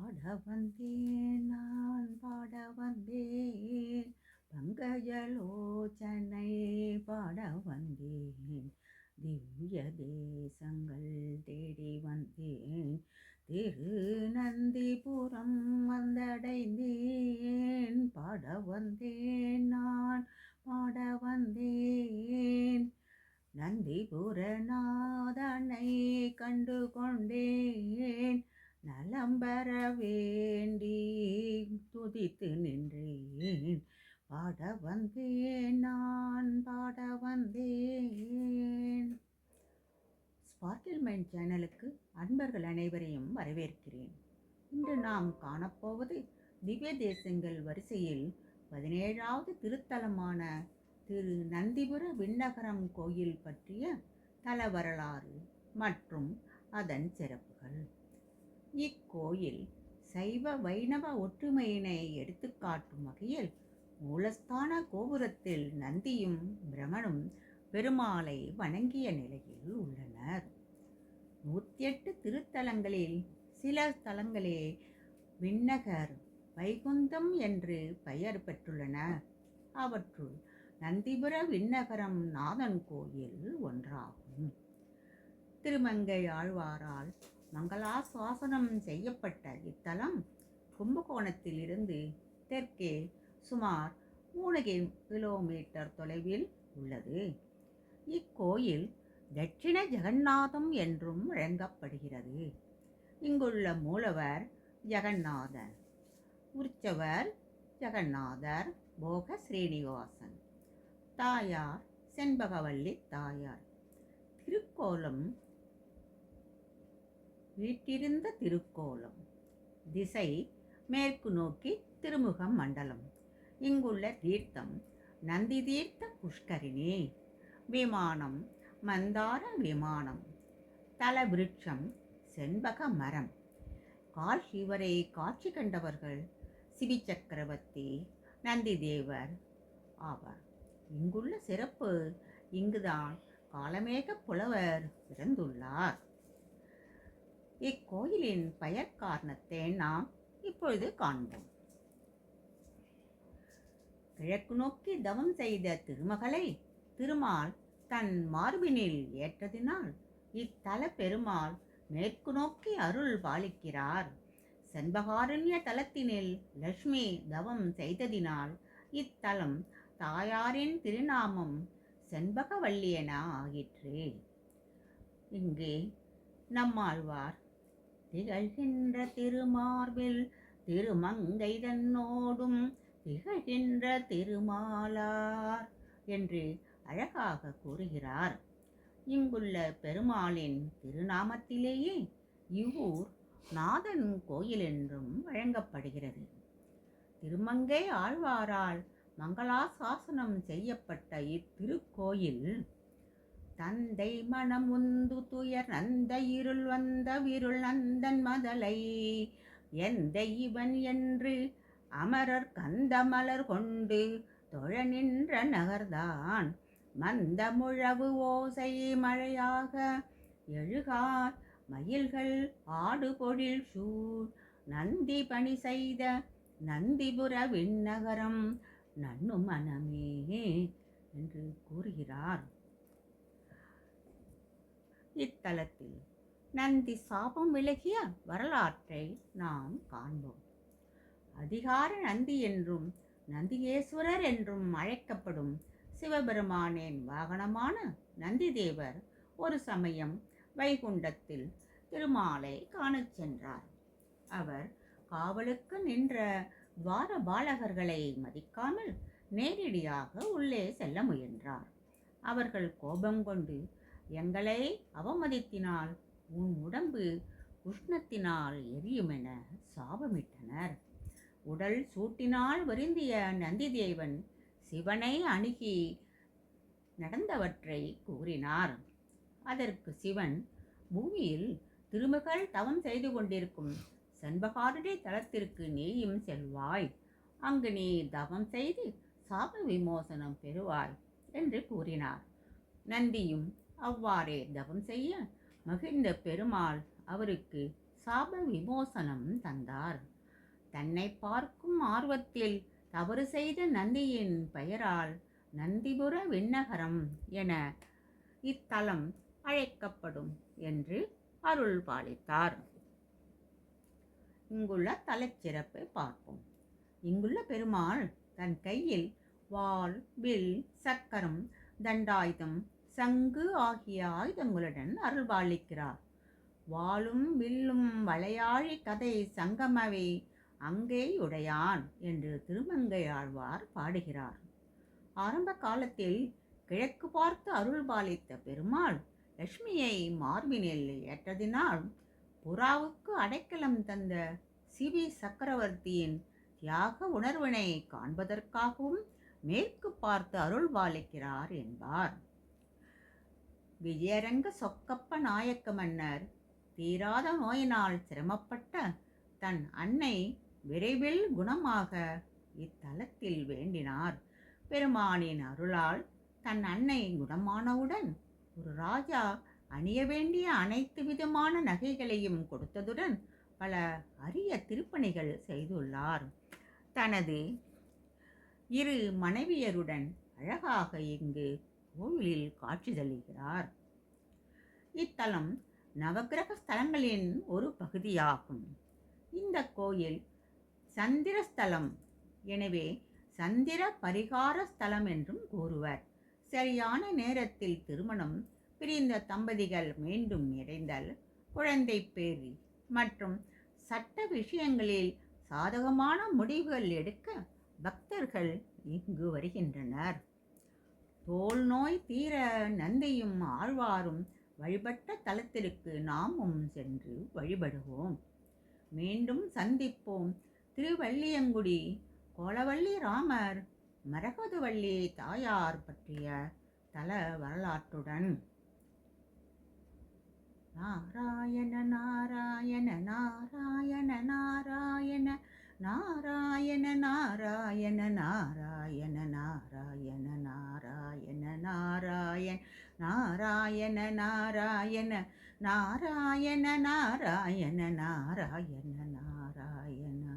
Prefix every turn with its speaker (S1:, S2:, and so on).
S1: பாட வந்தேன் நான் பாட வந்தேன் பங்கஜலோச்சனை பாட வந்தேன் திவ்ய தேசங்கள் தேடி வந்தேன் திரு நந்திபுரம் வந்தடைந்தேன் பாட வந்தேன் நான் பாட வந்தேன் நந்திபுரநாதனை கண்டு கொண்டேன் நலம் பெற வேண்டி துதித்து நின்றேன் பாட வந்தேன் நான் பாட வந்தேன். ஸ்பார்க்கிள் மைண்ட் சேனலுக்கு அன்பர்கள் அனைவரையும் வரவேற்கிறேன். இன்று நாம் காணப்போவது திவ்ய தேசங்கள் வரிசையில் 17வது திருத்தலமான திரு நந்திபுர விண்ணகரம் கோயில் பற்றிய தல வரலாறு மற்றும் அதன் சிறப்புகள். இக்கோயில் சைவ வைணவ ஒற்றுமையினை எடுத்துக்காட்டும் வகையில் மூலஸ்தான கோபுரத்தில் நந்தியும் பிரமனும் பெருமாளை வணங்கிய நிலையில் உள்ளனர். 108 திருத்தலங்களில் சில தலங்களே விண்ணகர் வைகுந்தம் என்று பெயர் பெற்றுள்ளன. அவற்றுள் நந்திபுர விண்ணகரம் நாதன் கோயில் ஒன்றாகும். திருமங்கை ஆழ்வாரால் மங்களாசாசனம் செய்யப்பட்ட இத்தலம் கும்பகோணத்தில் இருந்து தெற்கே சுமார் 3 கிலோமீட்டர் தொலைவில் உள்ளது. இக்கோயில் தட்சிண ஜெகநாதம் என்றும் வழங்கப்படுகிறது. இங்குள்ள மூலவர் ஜெகநாதர், உற்சவர் ஜெகநாதர் போக ஸ்ரீனிவாசன், தாயார் செண்பகவல்லி தாயார். திருக்கோலம் வீட்டிருந்த திருக்கோலம். திசை மேற்கு நோக்கி திருமுக மண்டலம். இங்குள்ள தீர்த்தம் நந்தி தீர்த்த புஷ்கரிணி. விமானம் மந்தார விமானம். தல விருட்சம் செண்பக மரம். கால் சிவரை காட்சி கண்டவர்கள் சிவி சக்கரவர்த்தி நந்தி தேவர் ஆவார். இங்குள்ள சிறப்பு, இங்குதான் காலமேக புலவர் பிறந்துள்ளார். இக்கோயிலின் பெயர் காரணத்தை நாம் இப்பொழுது காண்போம். கிழக்கு நோக்கி தவம் செய்த திருமகளை திருமால் தன் மார்பினில் ஏற்றதினால் இத்தல பெருமாள் மேற்கு நோக்கி அருள் பாலிக்கிறார். செண்பகாரண்ய தலத்தினில் லட்சுமி தவம் செய்ததினால் இத்தலம் தாயாரின் திருநாமம் செண்பகவல்லி என ஆகிற்று. இங்கே நம்மாழ்வார் திகழ்கின்ற திருமார்பில் திருமங்கை தன்னோடும் திகழ்கின்ற திருமாலார் என்று அழகாக கூறுகிறார். இங்குள்ள பெருமாளின் திருநாமத்திலேயே இவ்வூர் நாதன் கோயில் என்றும் வழங்கப்படுகிறது. திருமங்கை ஆழ்வாரால் மங்களாசாசனம் செய்யப்பட்ட இத்திருக்கோயில் தந்தை மனம் உந்து துயர் நந்த இருள் வந்த விருள் நந்தன் மதலை எந்த இவன் என்று அமரர் கந்த மலர் கொண்டு தொழ நின்ற நகர்தான் மந்த முழவு ஓசை மழையாக எழுகார் மயில்கள் ஆடு பொழில் சூழ் நந்தி பணி செய்த நந்திபுர விண்ணகரம் நன்னு மனமே என்று கூறுகிறார். இத்தலத்தில் நந்தி சாபம் விலகிய வரலாற்றை நாம் காண்போம். அதிகார நந்தி என்றும் நந்திகேஸ்வரர் என்றும் அழைக்கப்படும் சிவபெருமானின் வாகனமான நந்திதேவர் ஒரு சமயம் வைகுண்டத்தில் திருமாலை காணச் சென்றார். அவர் காவலுக்கு நின்ற துவார பாலகர்களை மதிக்காமல் நேரடியாக உள்ளே செல்ல முயன்றார். அவர்கள் கோபம் கொண்டு, எங்களை அவமதித்தினால் உன் உடம்பு உஷ்ணத்தினால் எரியுமென சாபமிட்டனர். உடல் சூட்டினால் வருந்திய நந்திதேவன் சிவனை அணுகி நடந்தவற்றை கூறினார். அதற்கு சிவன், பூமியில் திருமகள் தவம் செய்து கொண்டிருக்கும் செண்பகாரண்ய தலத்திற்கு நீயும் செல்வாய். அங்கு நீ தவம் செய்து சாப விமோசனம் பெறுவாய் என்று கூறினார். நந்தியும் அவ்வாறே தவம் செய்ய மகிழ்ந்த பெருமாள் அவருக்கு சாப விமோசனம் தந்தார். தன்னை பார்க்கும் ஆர்வத்தில் தவறு செய்த நந்தியின் பெயரால் நந்திபுர விண்ணகரம் என இத்தலம் அழைக்கப்படும் என்று அருள் பாலித்தார். இங்குள்ள தலச்சிறப்பை பார்ப்போம். இங்குள்ள பெருமாள் தன் கையில் வாள், வில், சக்கரம், தண்டாயுதம், சங்கு ஆகிய ஆயுதங்களுடன் அருள்பாலிக்கிறார். வாளும் வில்லும் வளையாழி கதை சங்கமவே அங்கே உடையான் என்று திருமங்கையாழ்வார் பாடுகிறார். ஆரம்ப காலத்தில் கிழக்கு பார்த்து அருள்பாலித்த பெருமாள் லட்சுமியை மார்பினில் ஏற்றதினால் புறாவுக்கு அடைக்கலம் தந்த சிவி சக்கரவர்த்தியின் தியாக உணர்வினை காண்பதற்காகவும் மேற்கு பார்த்து அருள்பாலிக்கிறார் என்பார். விஜயரங்க சொக்கப்ப நாயக்க மன்னர் தீராத நோயினால் சிரமப்பட்ட தன் அன்னை விரைவில் குணமாக இத்தலத்தில் வேண்டினார். பெருமானின் அருளால் தன் அன்னை குணமானவுடன் ஒரு ராஜா அணிய வேண்டிய அனைத்து விதமான நகைகளையும் கொடுத்ததுடன் பல அரிய திருப்பணிகள் செய்துள்ளார். தனது இரு மனைவியருடன் அழகாக இங்கு கோவிலில் காட்சி தருகிறார். இத்தலம் நவக்கிரக ஸ்தலங்களின் ஒரு பகுதியாகும். இந்த கோயில் சந்திரஸ்தலம், எனவே சந்திர பரிகார ஸ்தலம் என்றும் கூறுவர். சரியான நேரத்தில் திருமணம், பிரிந்த தம்பதிகள் மீண்டும் இணைந்தல், குழந்தை பேறு மற்றும் சட்ட விஷயங்களில் சாதகமான முடிவுகள் எடுக்க பக்தர்கள் இங்கு வருகின்றனர். தோல் நோய் தீர நந்தியும் ஆழ்வாரும் வழிபட்ட தலத்திற்கு நாமும் சென்று வழிபடுவோம். மீண்டும் சந்திப்போம். திருவள்ளியங்குடி கோலவள்ளி ராமர் மரகதவள்ளி தாயார் பற்றிய தல வரலாற்றுடன். நாராயண நாராயண நாராயண நாராயண நாராயண நாராயண நாராயண நாராயண நாராயண நாராயண நாராயண நாராயண நாராயண நாராயண நாராயண நாராயண